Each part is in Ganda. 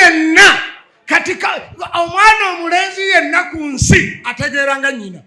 yenna katika omwana omulenzi yenna ku nsi ategeeranga nnyina.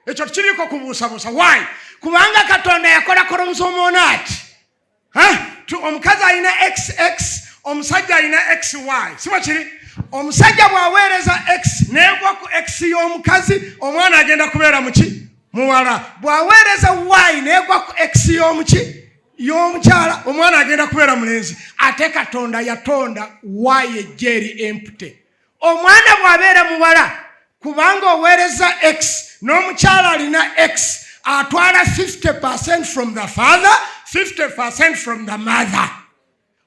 Ekyo kiriko kubuusabuusa. Why? Kubanga Katonda yakola kromosomu ati omukazi alina XX, omusajja alina XY. Siba kiri? Omusajja bw'aweereza X neegwa ku X y'omukazi, omwana agenda kubeera muki? Muwala. Bw'aweereza Y neegwa ku X y'omukyala, omwana agenda kubeera mulenzi. Ate Katonda yatonda Y ejjeeri empty. Omwana bw'abeera muwala, kubanga oweereza X n'omukyala alina X, atwala 50% from the father, 50% from the mother.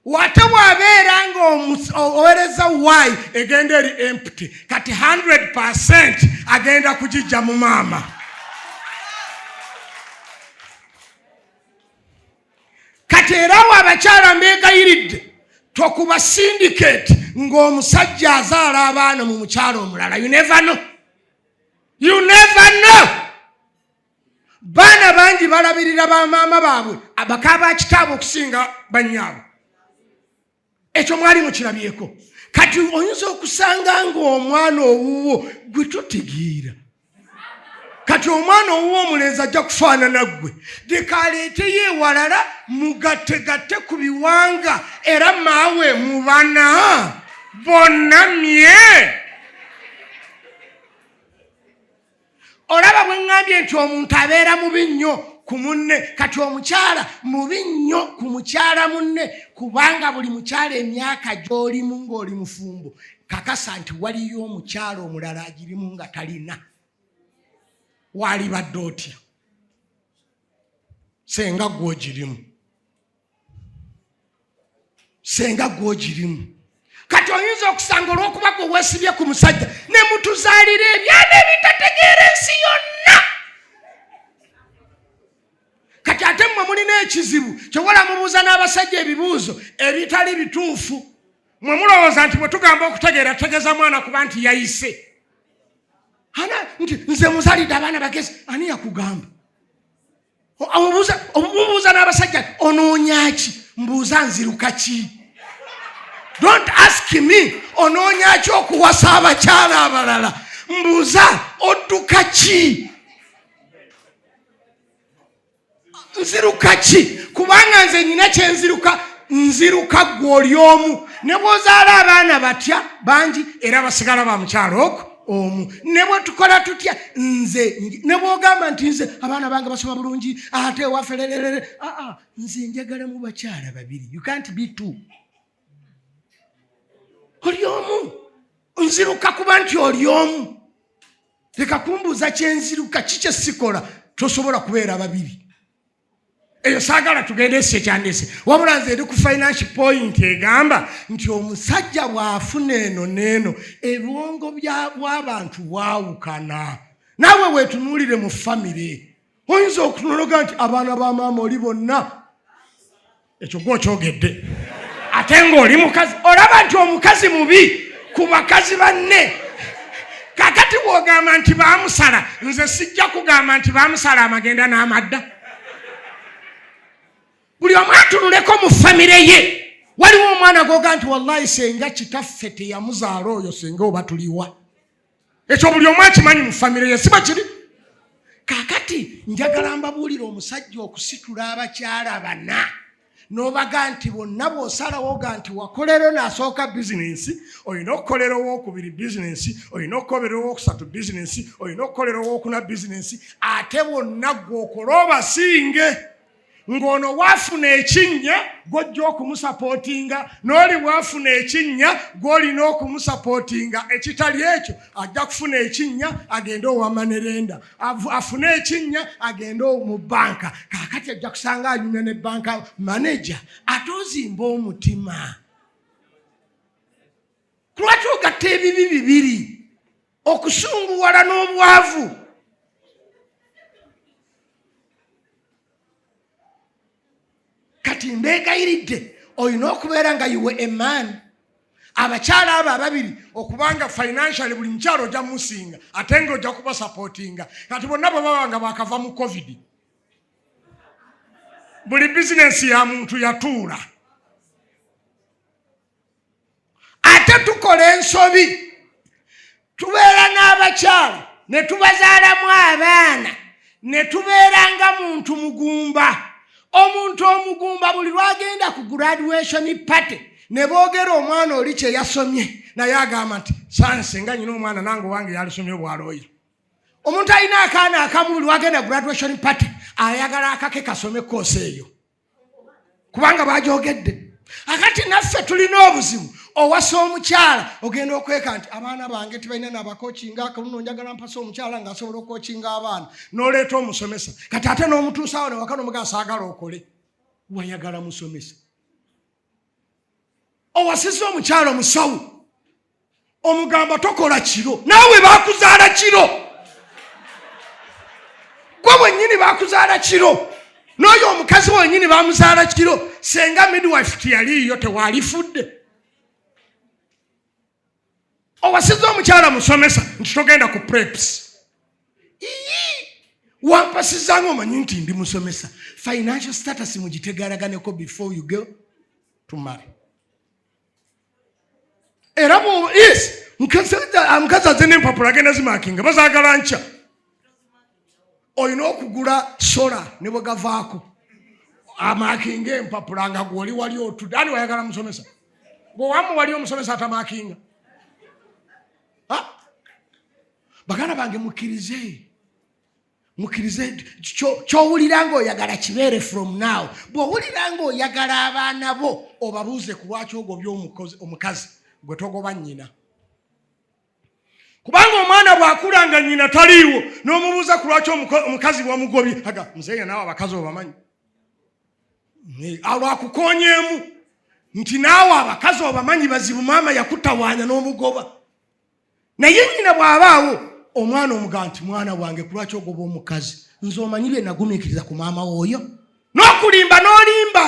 Wate bw'abeera ng'oweereza Y egenda eri empty, kati 100% agenda kugijja mu maama. Kati era abakyala mbeegayiridde tokuba syndicate ng'omusajja azaala abaana mu mukyala omulala. You never know. You never know. Baana bangi balabirira bamaama baabwe abakaaba kitaabwe okusinga bannyaabwe. Ekyo mwali mukirabyeko. Kati oyinza okusanga ng'omwana owuwo gwe totegeera. Kati omwana owuwo omulenzi ajja kufaanana ggwe. Leka aleeteyo ewalala mugattegatte ku biwanga era maawe mubana bonnamye. Olaba bwe ŋŋambye nti omuntu abeera mubi nnyo ku munne, kati omukyala mubi nnyo ku mukyala munne, kubanga buli mukyala emyaka gy'olimu ng'oli mufumbo, kakasa nti waliyo omukyala omulala agirimu nga talina. Walibadde otya? Senga gw'ogirimu. Senga gw'ogirimu. Kati oyinza okusanga olw'okuba gwe weesibye ku musajja ne mutuzaalira ebyana ebitategeera ensi yonna. Kati ate mmwe mulina ekizibu kyobola mubuuza n'abasajja ebibuuzo ebitali bituufu. Mwe mulowooza nti bwe tugamba okutegeera tutegeeza mwana kuba nti yayise. Nti nze muzaalidde abaana bagezi. Ani yakugamba? Omubuuza n'abasajja onoonya ki? Mbuuza nziruka ki? Don't ask me onoonya ki okuwasa abakyala abalala. Mbuuza odduka ki? Nziruka ki? Kubanga nze nyina kyenziruka, nziruka gw'oli omu. Ne bw'ozaala abaana batya bangi era basigala ba mukyala okwo omu. Ne bwe tukola tutya nze, ne bw'ogamba nti nze abaana bange basoma bulungi ate ewaffe lererere. Nze njagala mu bakyala babiri. You can't be two. Oli omu. Nziruka kuba nti oli omu. Leka kumbuuza kyenziruka kikye sikola tosobola kubeera babiri. Eyo saagala tugende esse ekyandese. Wabula nze eri ku financial point egamba nti omusajja bw'afuna eno n'eno ebwongo bw'abantu bwawukana. Naawe weetunuulire mu famire. Oyinza okutunuloga nti abaana ba maama oli bonna. Ekyo gw'okyogedde. Ate ng'oli mukazi olaba nti omukazi mubi ku bakazi banne. Kakati bw'ogamba nti baamusala, nze sijja kugamba nti baamusala amagenda n'amadda. Buli omu atunuleko mu famire ye. Waliwo omwana goga nti wallahi senga kitaffe teyamuzaala oyo senga oba tuliwa. Ekyo buli omu akimanyi mu famire ye. Siba kiri? Kakati njagala mbabuulira omusajja okusitula abakyala bana. N'obaga nti bonna bw'osalawo ga nti wakolera n'asooka bizinensi, olina okukolera owookubiri bizinensi, olina okukolera owookusatu bizinensi, olina okukolera owookuna bizinensi, ate bonna gw'okola obasinge. Ng'ono waafuna ekinnya gw'ojja okumusapootinga, n'oli waafuna ekinnya gw'olina okumusapootinga. Ekitali ekyo ajja kufuna ekinnya agende owamanerenda, afune ekinnya agende mu banka. Kaakati ajja kusanga anyumya ne banka manager. Ate ozimba omutima. Lwaki ogatta ebibi bibiri? Okusunguwala n'obwavu. Kati mbeegayiridde olina okubeera nga yiwe eman. Abakyala abo ababiri okubanga financially buli mukyalo ojja musinga ate ng'ojja kuba supportinga. Kati bonna bwe baba nga bakava mu COVID, buli bizinensi ya muntu yatuula. ate tukola ensobi tubeera n'abakyala ne tubazaalamu abaana ne tubeeranga muntu mugumba. Omuntu omugumba buli lwagenda ku graduation party ne boogera omwana oli kye yasomye naye agamba nti sanse nga nyina omwana nange wange yalisomye bwalooya. Omuntu alina akaana akamu buli lwagenda graduation party ayagala akake kasome koosi eyo kubanga bagyogedde. Akati naffe tulina obuzibu owasa omukyala ogenda okweka nti abaana bange tibalina nabakokinga akaluno njagala mpasa omukyala nga asobola okokinga abaana n'oleeta omusomesa kati ate n'omutuusaawo ne wakana omugasa agala okole wayagala musomesa. Owasiza omukyala omusawo omugamba tokola kiro naawe bakuzaala kiro gwe bwennyini bakuzaala kiro n'oyo omukazi wennyini bamuzaala kiro senga midwife tiyaliiyo tewalifudde. Owasiza omukyala musomesa nti togenda ku preps wampasizanga omanyi nti ndi musomesa. Financial status mugitegaalaganeko before you go to marry. Era yes mukazi aze n'empapula agenda zimakinga bazaagala nkya olina okugula sola ne bwe gavaako amakinga empapula nga gwoli wali otudde ani wayagala musomesa gwe wamu wali omusomesa atamakinga. Baganda bange mukkirize kyowulira ng'oyagala kibeere from now. Bw'owulira ng'oyagala abaana bo obabuuze ku lwaki ogobya omukazi gwe togoba nnyina. Kubanga omwana bw'akula nga nnyina taliiwo n'omubuuza ku lwaki omukazi wamugobye aga muzeeya naawe abakazi obamanyi alwakukoonyeemu nti naawe abakazi obamanyi bazibu maama yakutawaanya n'omugoba. Naye nnyina bw'abaawo omwana omugamba nti mwana wange ku lwaki ogoba omukazi nze omanyi bye nagumiikiriza ku maama w'oyo n'okulimba n'olimba.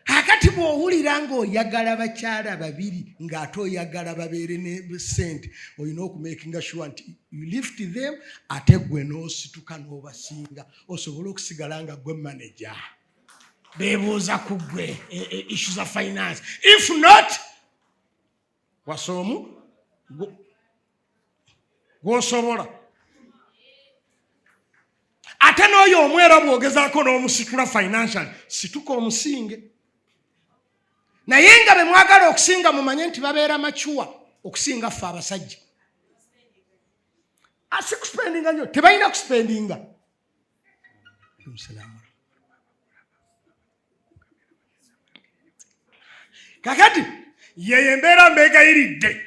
Akati bw'owulira ng'oyagala bakyala babiri ng'ate oyagala babeere ne ssente olina okumakinga sure nti you lift them ate gwe n'osituka n'obasinga osobole okusigala nga gwe manager beebuuza ku gwe issues of finance. If not wasoomu gwosobola ate n'oyo omwera bw'ogezaako n'omusitula financial situka omusinge. Naye nga be mwagala okusinga mumanye nti babeera machuwa okusinga ffe abasajja. Asi kuspendinga nnyo tebalina kuspendinga. Kakati yeye embeera mbeegayiridde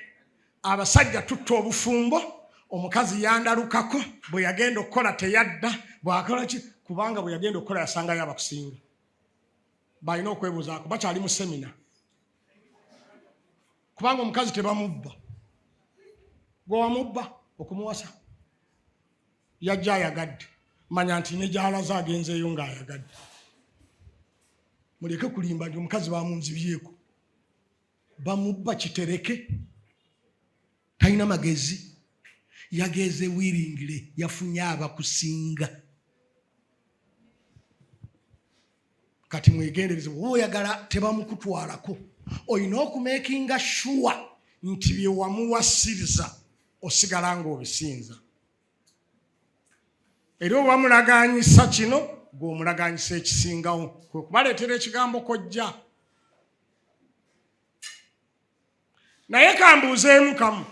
abasajja tutta obufumbo omukazi yandalukako bwe yagenda okukola teyadda bw'akola ki kubanga bwe yagenda okukola yasangayo abakusinga. Balina okwebuuzaako bakyali mu semina kubanga omukazi tebamubba gwe wamubba okumuwasa yajja ayagadde manya nti ne gy'alaze agenzeeyo ng'ayagadde. Muleke kulimba nti omukazi bamunzibyeko bamubba kitereke talina magezi yageze wiringire yafunye abakusinga. Kati mwegendereze oyagala tebamukutwalako olina okumakinga sure nti bye wamuwasiriza osigala ng'obisinza. Era obamulaganyisa kino gw'omulaganyisa ekisingawo kwe kubaleetera ekigambo kojja. Naye kambuuzeemu kamu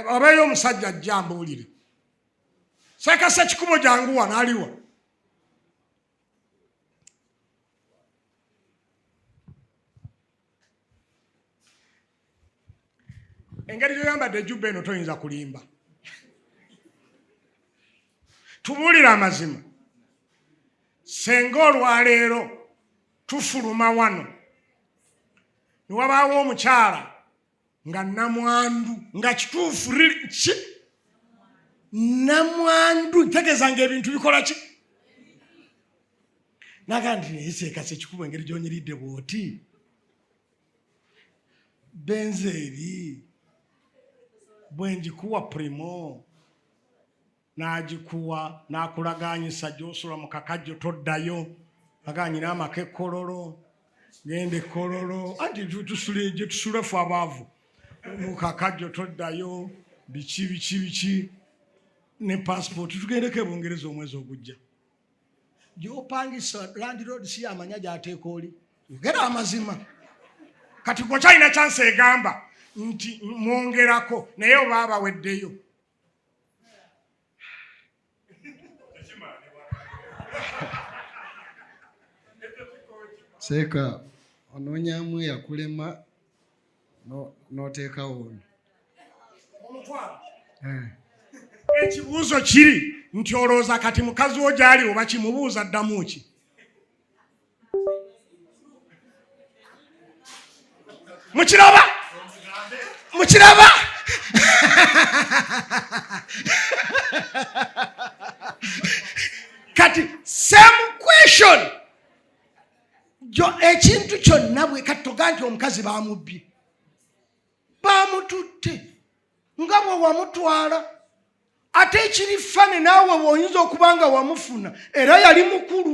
obeeyo omusajja ajja ambuulire sekase kikubo janguwa n'aliwa. Engeri gyoyambadde ejjubba eno toyinza kulimba. Tubuulire amazima. Senga olwaleero tufuluma wano ne wabaawo omukyala nga namwandu nga kituufu ki namwandu ntegeeza ng'ebintu bikola ki naga nti naye seekase ekikuba engeri gyonyiridde bw'oti benzeeri bwe njikuwa primo n'agikuwa n'akulaganyisa gy'osula mu kakajjo toddayo aganyina amakekololo gende kololo anti tusuleje tusula fu abavu mukakajjo toddayo bichi ne passport tugendeke Bungereza omwezi ogujja gyopangisa landlord si amanya gy'ateeka oli gera amazima kati gwe kyalina chance egamba nti mwongerako naye oba abaweddeyo Seeka onoonyamu yakulema n'oteekawo ono omutwala ekibuuzo kiri nti olowooza kati mukazi wo gy'ali oba kimubuuza ddamu ki mukiraba kati same question ekintu kyonna bwe katoga nti omukazi bamubbye bamututte nga bwe wamutwala ate ekiri fane naawe bw'oyinza okuba nga wamufuna era yali mukulu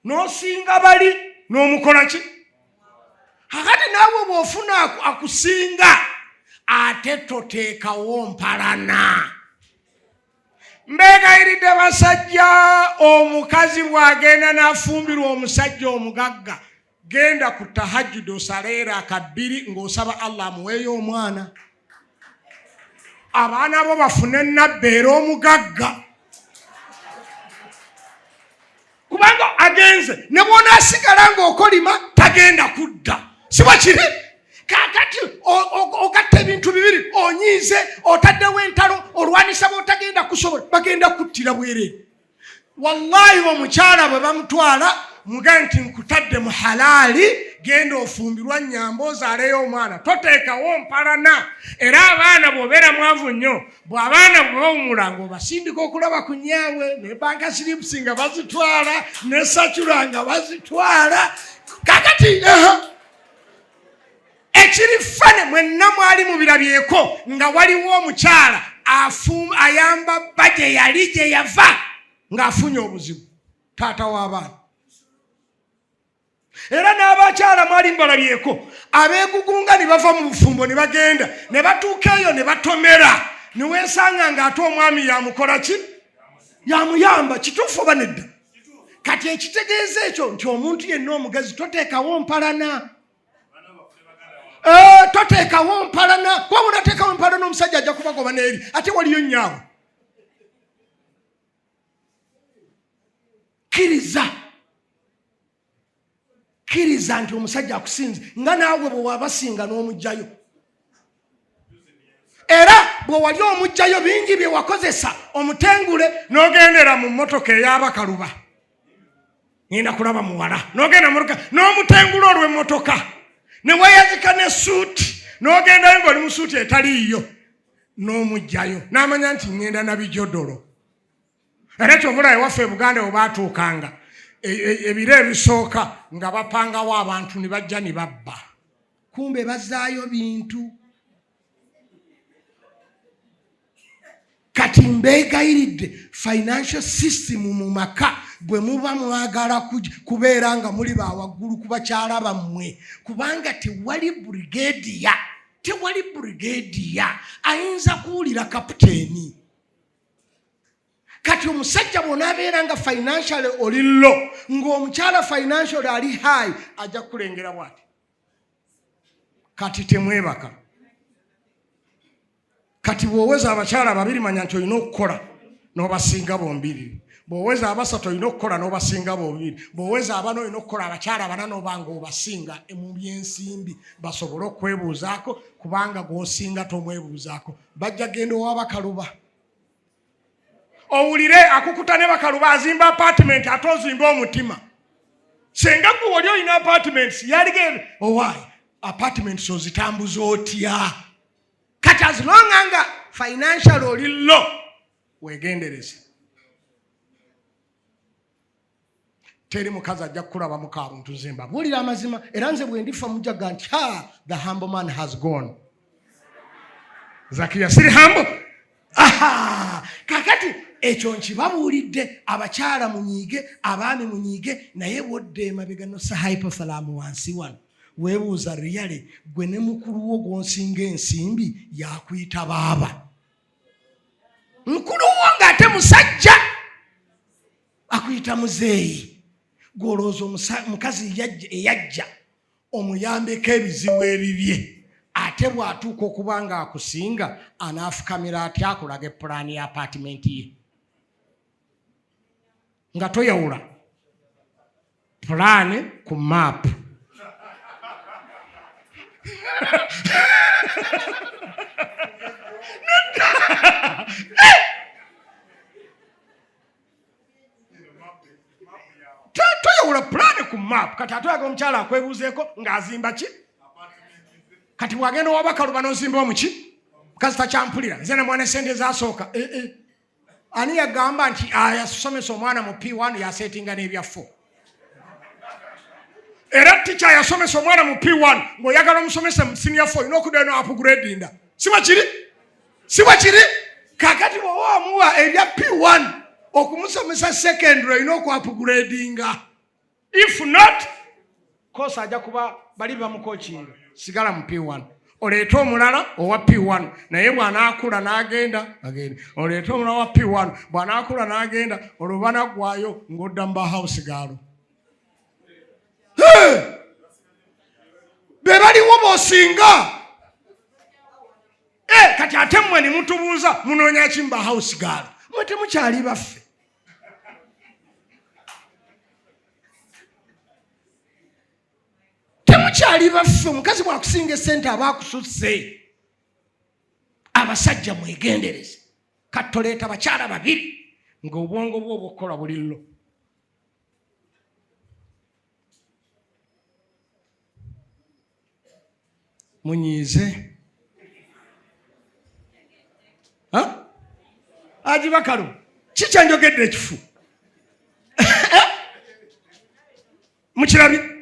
n'osinga bali n'omukola ki akati naawe bw'ofuna akusinga ate toteekawo mpalana mbegayiridde basajja omukazi bw'agenda n'afumbirwa omusajja omugagga genda ku tahajjud osaleera akabbiri ng'osaba Allah amuweeyo omwana abaana bo bafune nabbeera omugagga kubanga agenze ne bw'onaasigala ng'okolima tagenda kudda si bwe kiri kakati ogatta ebintu bibiri onyiize otaddewo entalo olwanisa bw'otagenda kusobola bagenda kuttira bwereere wallahi omukyala bwe bamutwala muga nti nkutadde mu halaali genda ofumbirwa nnyamba ozaaleyo omwana toteekawo mpalana era abaana bw'obeera mwavu nnyo bw'abaana bwe bawumulanga obasindika okulaba ku nnyaabwe ne banka siripusi nga bazitwala ne sacula nga bazitwala kakati ekiri fane mwenna mwali mubirabyeko nga waliwo omukyala ayamba bba gye yali gye yava ng'afunye obuzibu taata w'abaana era n'abakyala mwali mbalabyeko abeegugunga ne bava mu bufumbo ne bagenda ne batuuka eyo ne batomera ne weesanga ng'ate omwami yamukola ki yamuyamba kituufu oba nedda kati ekitegeeza ekyo nti omuntu yenna omugazi toteekawo mpalana toteekawo mpalana kuba munateekawo mpalana omusajja ajja kubagoba n'eri ate waliyo nnyaawe kkiriza nti omusajja akusinze nga naawe bwe wabasinga n'omugjayo era bwe wali omugjayo bingi bye wakozesa omutengule n'ogendera mu mmotoka ey'abakaluba ngenda kulaba muwala n'ogenda muruka n'omutengula olw'emmotoka ne weyazika ne suuti n'ogendayo ng'oli mu suuti etaliiyo n'omugjayo n'amanya nti ngenda na bijodolo era kyovula ewaffe e Buganda we baatuukanga ebiro ebisooka nga bapangawo abantu ne bajja ne babba kumbe bazaayo bintu kati mbeegayiridde financial system mu maka bwe muba mwagala kubeera nga muli bawaggulu ku bakyala bammwe kubanga tewali brigadiya ayinza kuwulira kapiteeni kati omusajja bw'onaabeera nga financial oli low ng'omukyala financial ali high ajja kulengera bw'ati kati temwebaka kati bw'oweza abakyala babiri manya nti olina okukola n'obasinga bombiri bw'oweza abasatu olina okukola n'obasinga bobiri bw'oweza abana olina okukola abakyala bana n'obanga obasinga mu byensimbi basobole okwebuuzaako kubanga gw'osinga tomwebuuzaako bajja genda ow'abakaluba owulire akukuta ne bakaluba azimba apartment ate ozimba omutima senga gwe wali olina apartments yaligere owaayi apartments ozitambuza otya kati azilonganga financial oli low wegendereze teri mukazi ajja kukulaba mukaabuntu nzimba buulira amazima era nze bwe ndifa mujjaga nti the humble man has gone Zakiya siri humble kakati ekyo nkibabuulidde. Abakyala munyiige, abaami munyiige, naye bwodde emabega nossa hypothalamu wansi wano weebuuza riyale gwe ne mukulu wo gw'onsinga ensimbi yakuyita baaba. Mukulu wo ng'ate musajja akuyita muzeeyi. Gw'olowooza omukazi eyajja omuyambeko ebizibu ebibye, ate bw'atuuka okuba ng'akusinga anaafukamira atya akulaga epulaani ya apaatimenti ye nga toyawula pulaani ku maapu. Toyawula pulaani ku maapu. Kati ate oyaga omukyala akwebuuzeeko ng'azimba ki? Kati bwagenda owabakaluba n'ozimba omuki? Mukazi takyampulira. Nze ne mwana sente ezasooka. Ani yagamba nti yasomesa omwana mu P1 yaseetinga n'ebya 4? Era ticca yasomesa omwana mu P1 ng'oyagala omusomesa mu senior 4 olina okuddayo n'upgradinga. Si bwe kiri? Kakati bw'oba omuwa ebya P1 okumusomesa secondary olina okuupgradinga. If not, kosa ajja kuba bali bamukokinga. Sigala mu P1. Oleeta omulala owa P1 naye bw'anaakula n'agenda agenda. Oleeta omulala wa P1 bw'anaakula n'agenda olubana gwayo ng'odda mu house gaalo. Be baliwo b'osinga. Kati ate mmwe ne mutubuuza munoonya ki mu house gaalo? Mmwe temukyali baffe. Temukyali baffe. Omukazi bw'akusinga essente aba akususse. Abasajja mwegendereze. Kati toleeta bakyala babiri ng'obwongo bwo obukola buli llo. Munyiize. Agibakalu kikyanjogedde ekifu. Mukirabi?